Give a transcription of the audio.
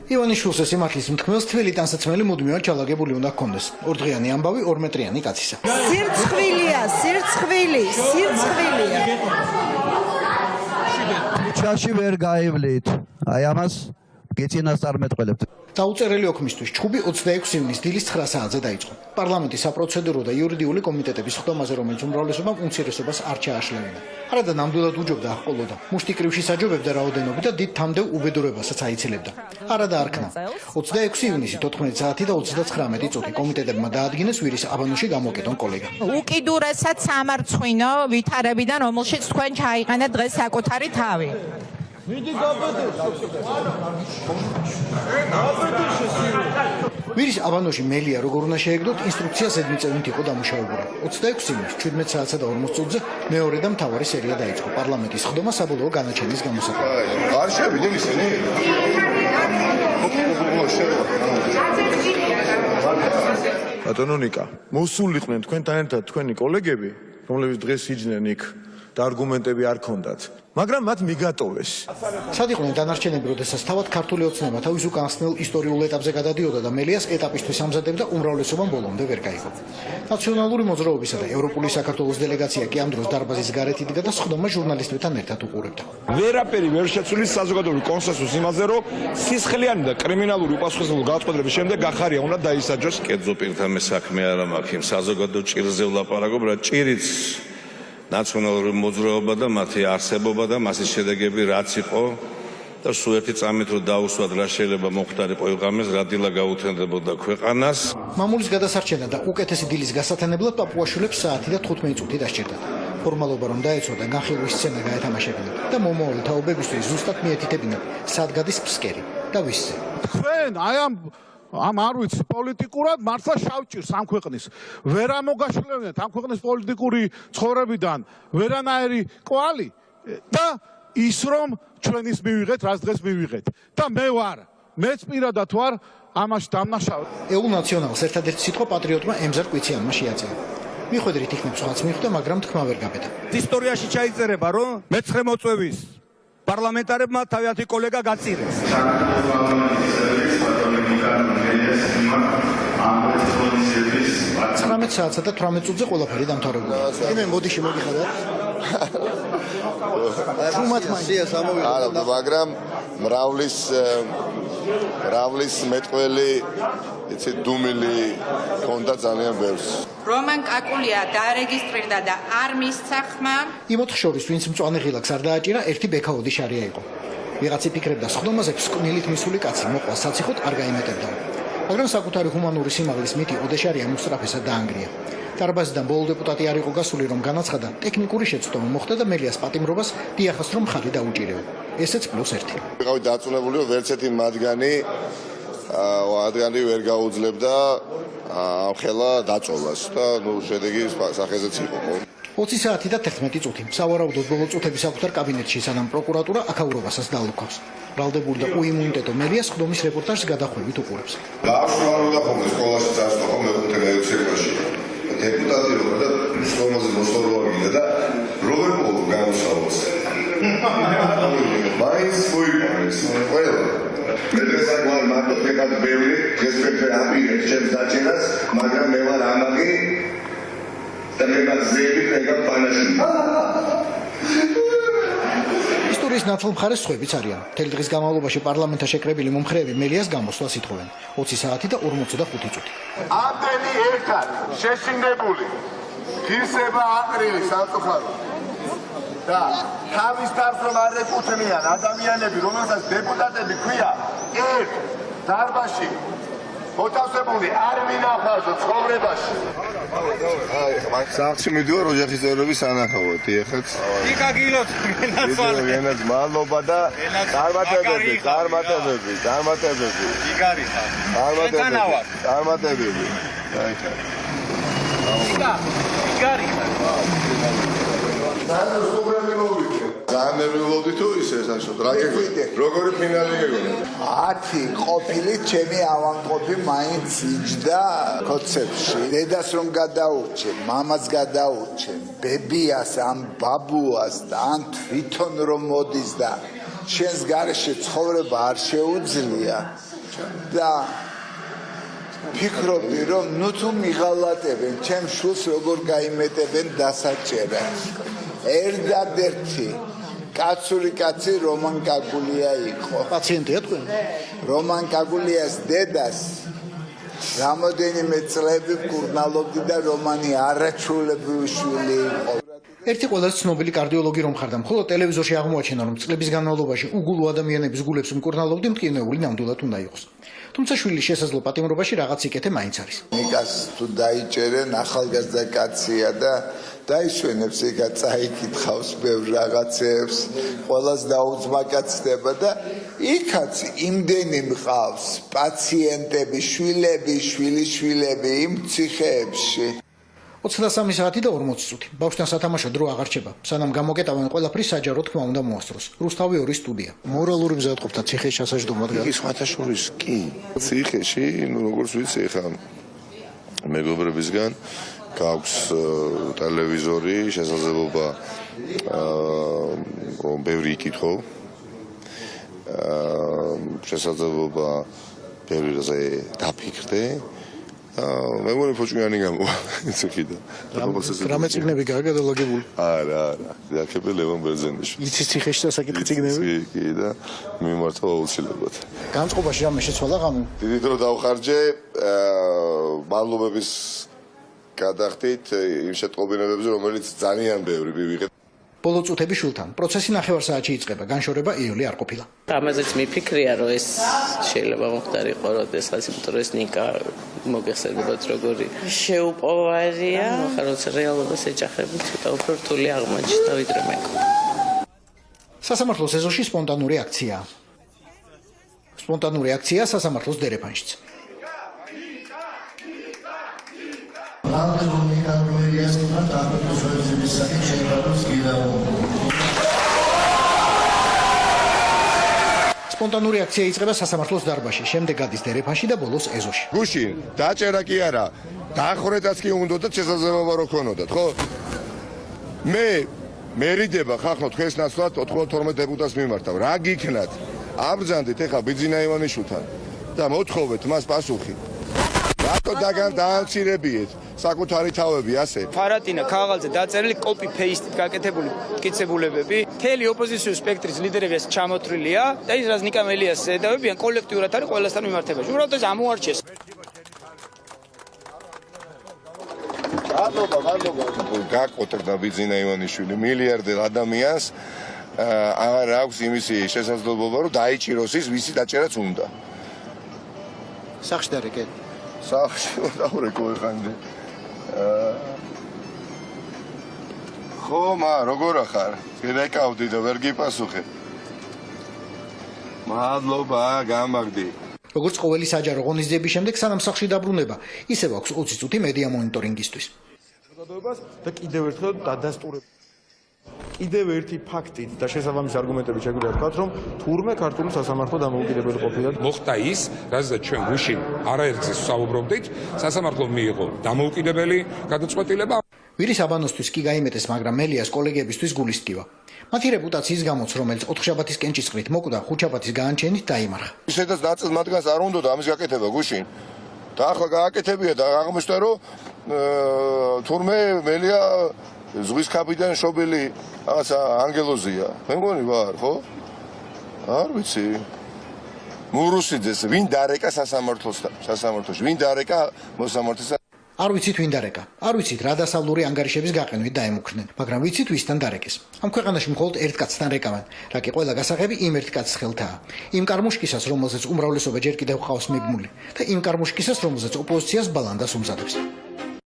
ივანიშვილს სიმართლის მთქმელს თველი ტანსაცმელი მუდმივად ჩალაგებული უნდა ჰქონდეს. ორდღიანი ამბავი 2 მეტრიანი კაცისა. სირცხვილია. ჩაში ვერ გაივლით. აი ამას გეცინასწარ მეტყველებთ. დაუწერელი ოქმისთვის ჩხუბი 26 ივნის დილის 9 საათზე დაიწყო. პარლამენტის საპროცედურო და იურიდიული კომიტეტების ხდომაზე, რომელიც უმრავლესობამ უმცირესობას არ ჩააშლევინა. არადა ნამდვილად უჯობდა აღყოლოდა. მუშტი კრივში საჯობებდა რაოდენობით და დიდ თამდევ უბედურებასაც აიცილებდა. არადა არქნა. 26 ივნისი 14 საათი და 39 წუთი კომიტეტებმა დაადგინეს ვირის აბანოში გამოკეტონ კოლეგა. უკიდურესად სამარცხვინო ვითარებიდან, რომელშიც თქვენ ჩაიყენეთ დღეს საკუთარი თავი. ვირის აბანოში მელია როგორ უნდა შეეგდოთ ინსტრუქცია ზედმიწევნით იყო დამუშავებული. 26 ივნის 17 საათსა და 40 წუთზე მეორე და მთავარი სერია დაიწყო. პარლამენტის ხდომა საბოლოო განაჩენის გამოსაყრად. არ შევიდნენ ისინი. ბატონო ნიკა, მოსულიყვნენ თქვენთან ერთად თქვენი კოლეგები, რომლებიც დღეს იჯდნენ იქ და არგუმენტები არ ქონდათ. მაგრამ მათ მიგატოვეს. სად იყვნენ დანარჩენები, როდესაც თავად ქართული ოცნება თავის უკანასკნელ ისტორიულ ეტაპზე გადადიოდა და მელიას ეტაპისთვის ამზადებდა, უმრავლესობამ ბოლომდე ვერ გაიგო. ნაციონალური მოძრაობისა და ევროპული საქართველოს დელეგაცია კი ამ დროს დარბაზის გარეთ იდგა და სხდომა ჟურნალისტებთან ერთად უყურებდა. ვერაფერი ვერ შეცვლის საზოგადოებრივ კონსენსუსს იმაზე, რომ სისხლიანი და კრიმინალური უპასუხისმგებლობის გადაწყვეტილების შემდეგ გახარია უნდა დაისაჯოს. კერძო პირთა მე საქმე არ მაქვს იმ საზოგადო ჭირზე ვლაპარაკობ, რა ჭირიც ნაციონალური მოძრაობა და მათი არსებობა და მასის შედეგები რაც იყო და სულ ერთი წამით რომ დაუსვათ რა შეიძლება მოხდარიყო იყამეს, რა დილა გაუთენდებოდა ქვეყანას. მამულის გადასარჩენა და უკეთესი დილის გასათანებლად პაპუაშვილებს საათი და 15 წუთი დასჭირდათ. ფორმალობა რომ დაეცვა და განხილვის სცენა გაეთამაშებინათ და მომავალი თაობებისთვის ზუსტად მიეთითებინათ სად გადის ფსკერი და ვისზე. თქვენ აი ამ არ ვიცი პოლიტიკურად მართლა შავჭირს ამ ქვეყნის ვერ ამოგაშლევინეთ ამ ქვეყნის პოლიტიკური ცხოვრებიდან ვერანაირი კვალი და ის რომ ჩვენ ის მივიღეთ რაც დღეს მივიღეთ და მეც პირადად ვარ ამაში დამნაშავე. ეულ ნაციონალს ერთადერთი სიტყვა პატრიოტმა ემზარ კვიციანმა შეაწია. მიხვედრით იქნებ სხვაც მიხვდა, მაგრამ თქმა ვერ გაბედა. ისტორიაში ჩაიწერება, რომ მე-9 მოწვევის პარლამენტარებმა თავიანთი კოლეგა გაწირეს. 19 საათსა და 18 წუთზე ყველაფერი დამთავრებული. იმე მოდიში მოგიხადათ. არა, მაგრამ მრავლის მეტყველი, იცი დუმილი ქონდა ძალიან ბევრს. რომან კაკულია დაარეგისტრირდა და არ მისცა ხმა. იმოთხ შორის, ვინც მწვანე ღილაკს არ დააჭირა, ერთი ბექაოდი შარია იყო. ვიღაცი ფიქრებდა, სხდომაზე ფსკვნილით მისული კაცი მოყვა საციხოთ არ გაიმეტებდა. მაგრამ საკუთარი ჰუმანური სიმაღლის მითი ოდეშარიამ უსწრაფესად დაანგრია. დარბაზიდან ბოლო დეპუტატი არ იყო გასული, რომ განაცხადა, ტექნიკური შეცდომა მოხდა და მელიას პატიმრობას დიახას რომ ხარი დაუჭირეო. ესეც +1. ვიყავი დაწუნებული, რომ ვერც ერთი მათგანი ვერ გაუძლებდა ხელა დაწოლას და შედეგი სახეზეც იყო. 20 საათი და 11 წუთი. სავარაუდოდ ბოლო წუთები საკუთარ კაბინეტში, სანამ პროკურატურა აკაურობასაც დაალუქავს. ბრალდებული და უიმუნიტეტო მელიას ხდომის რეპორტაჟს გადახვევით უყურებს. გააშუალებდა ხოლმე სკოლაში წასვლა ხოლმე მე-5 კლასში. დეპუტატი როგორ და სკოლაზე მოსწავლეა გინდა და როგორ მოუგო გამოსავალს. მაინც მოიყვანეს ყველა. დღეს აგვარ მარტო ფეხად ბევრი, დღეს ფეხე აპირებს ჩემს დაჭერას, მაგრამ მე ვარ ამაგი და მე მაზეები ფეხა პანაში. ისტორიის ნათელ მხარეს სხვებიც არიან. მთელი დღის განმავლობაში პარლამენტში შეკრებილი მომხრეები მელიას გამოსვლას ითხოვენ. 20 საათი და 45 წუთი. ამდენი ერთად შეშინებული ღირსება აყრილი სამწუხაროდ და თავის თავს რომ არ ეკუთვნიან ადამიანები, რომელსაც დეპუტატები ქვია, ერთ დარბაზში მოთავსებული არ მინახავსო ცხოვრებაში. სახლში მიდივარ ოჯახის წევრების ანახავად, ეხეთ. იკაგილოთ ენაც მადლობა და წარმატებები. წარმატებები. განმევლოდი თუ ისე საშუალო რა გეგონა როგორი ფინალი გეგონა 10 ყოფილი ჩემი ავანყოფი მაინც იჯდა კოცებში დედას რომ გადაურჩე მამას გადაურჩე ბებიას ამ ბაბუას და ან თვითონ რომ მოდის და შენს გარეშე ცხოვრება არ შეუძლია და ფიქრობდი რომ ნუ თუ მიღალატებენ ჩემს შულს როგორ გაიმეტებენ დასაჭერად ერთადერთი კაცური კაცი რომან კაგულია იყო პაციენტია თქვენ? რომან კაგულიას დედას რამოდენიმე წლები მკურნალობდი და რომანი არაჩვეულებრივი შვილი იყო ერთი ყველაზე ცნობილი კარდიოლოგი რომ ხარ და მხოლოდ ტელევიზორში აღმოაჩენა რომ წლების განმავლობაში უგულო ადამიანების გულებს მკურნალობდი მტკივნეული ნამდვილად უნდა იყოს. თუმცა შვილის შესაძლო პატიმრობაში რაღაც სიკეთე მაინც არის. ნიკას თუ დაიჭერენ ახალგაზრდა კაცია და დაიშვენებს იქა წაიკითხავს ბევრ რაღაცებს ყველას დაუძმაკაცდება და იქაც იმდენი მყავს პაციენტები შვილები შვილიშვილები იმ ციხეებში 23 საათი და 40 წუთი. ბავშვთან სათამაშო დრო აღარ რჩება. სანამ გამოკეტავენ ყველაფრის საჯარო თქმა უნდა მოასწროს. რუსთავი 2 სტუდია. მორალური მზადყოფთა ციხეში შესაძლებლად იგი სხვათა შორის კი ციხეში, ну როგორც ვიცი ხა მეგობრებისგან გაქვს ტელევიზორი, შესაძლებლობა რომ ბევრი იკითხო. შესაძლებლობა ბევრი რაზე დაფიქრდე. მე მგონი ფოჭიანი გამოვა ციხიდან. რამე წიგნები გააგადოლაგებული? არა, დაკები ლევან ბერძენიშვილი. იცის ციხეში დასაკითხი წიგნები? კი და მიმართა აუცილებლად. განწყობაში რამე შეცვალა ღამე? დიდი დრო დავხარჯე მადლობების გადახდით იმ შეტყობინებებზე, რომელიც ძალიან ბევრი მივიღეთ. ბოლო წუთები შულთან. პროცესი ნახევარ საათში იწყება. განშორება იოლი არ ყოფილა. ამაზეც მიფიქრია, რომ ეს შეიძლება მოხდარიყო, როდესაც იმიტომ რომ ეს ნიკა მოგეხსენებათ როგორი შეუპოვარია, ხარ როცა რეალობას ეჯახებით, ცოტა უფრო რთული აღმოჩნდა ვიდრე მეკონა. სასამართლოს ეზოში სპონტანური აქციაა. სპონტანური აქცია სასამართლოს დერეფანშიც. სპონტანური აქცია იწყება სასამართლოს დარბაზში, შემდეგ გადის დერეფანში და ბოლოს ეზოში. გუშინ დაჭერა კი არა, დახრეთაც კი უნდათ შესაძლებლობა რო ქონოდათ, ხო? მე მერიდება ხახო თქვენს ნაცვლად 92 დეპუტატს მიმართავ. რა გიქნათ? აბრძანდით ეხა ბიძინა ივანიშვილთან და მოთხოვეთ მას პასუხი. რატო დაამცირებიეთ საკუთარი თავები ასე? ფარატინა ქაღალდზე დაწერილი კოპი პეისტით გაკეთებული მტკიცებულებები, მთელი ოპოზიციის სპექტრის ლიდერები ეს ჩამოთვლილია და ის რაც ნიკა მელიას ედავებიან კოლექტიურად არის ყველასთან მიმართებაში. უბრალოდ ეს ამოარჩეს. გაკოტრდა ბიძინა ივანიშვილი მილიარდერ ადამიანს აღარ აქვს იმის შესაძლებლობა რომ დაიჭიროს ის ვისი დაჭერაც უნდა. სახში დარეკე. სახში დაურეკო ეხანდი. ხო, როგორ ახარ? გეკავდი და ვერ გიპასუხე. მადლობა, გამაგდი. როგორც ყოველი საჯარო ღონისძიების შემდეგ სანამ სახში დაბრუნება, ისევ აქვს 20 წუთი მედია მონიტორინგისთვის. და კიდევ ერთხელ დადასტურებ. კიდევ ერთი ფაქტით და შესაბამისი არგუმენტებით შეგვიძლია ვთქვათ, რომ თურმე ქართული სასამართლო დამოუკიდებელი ყოფილა. მოხდა ის, რაზეც ჩვენ გუშინ არაერთგზის ვსაუბრობდით, სასამართლომ მიიღო დამოუკიდებელი გადაწყვეტილება. ვირის აბანოსთვის კი გაიმეტეს, მაგრამ მელიას კოლეგებისთვის გულისტკივა. მათი რეპუტაციის გამოც, რომელიც 4 შაბათის კენჭისყრით მოკვდა, 5 შაბათის გაანჩენით დაიმარხა. ისედაც ნაწილ მათგანს არ უნდა ამის გაკეთება გუშინ. და ახლა გააკეთებია და აღმოჩნდა, რომ თურმე მელია ზღვის ქაბიდან შობილი რაღაცა ანგელოზია. მე მგონი ვარ, ხო? არ ვიცი. მურუსიძეს ვინ დარეკა სასამართლოში? ვინ დარეკა მოსამართლეს? არ ვიცით ვინ დარეკა. არ ვიცით რა დასავლური ანგარიშების გაყენვით დაემუქრნენ, მაგრამ ვიცით ვისთან დარეკეს. ამ ქვეყანაში მხოლოდ ერთ კაცთან რეკავენ, რა კი ყველა გასაღები იმ ერთ კაცის ხელთაა. იმ კარმუშკისას, რომელზეც უმრავლესობა ჯერ კიდევ ყავს მიბმული და იმ კარმუშკისას, რომელზეც ოპოზიციას ბალანდას უმზადებს.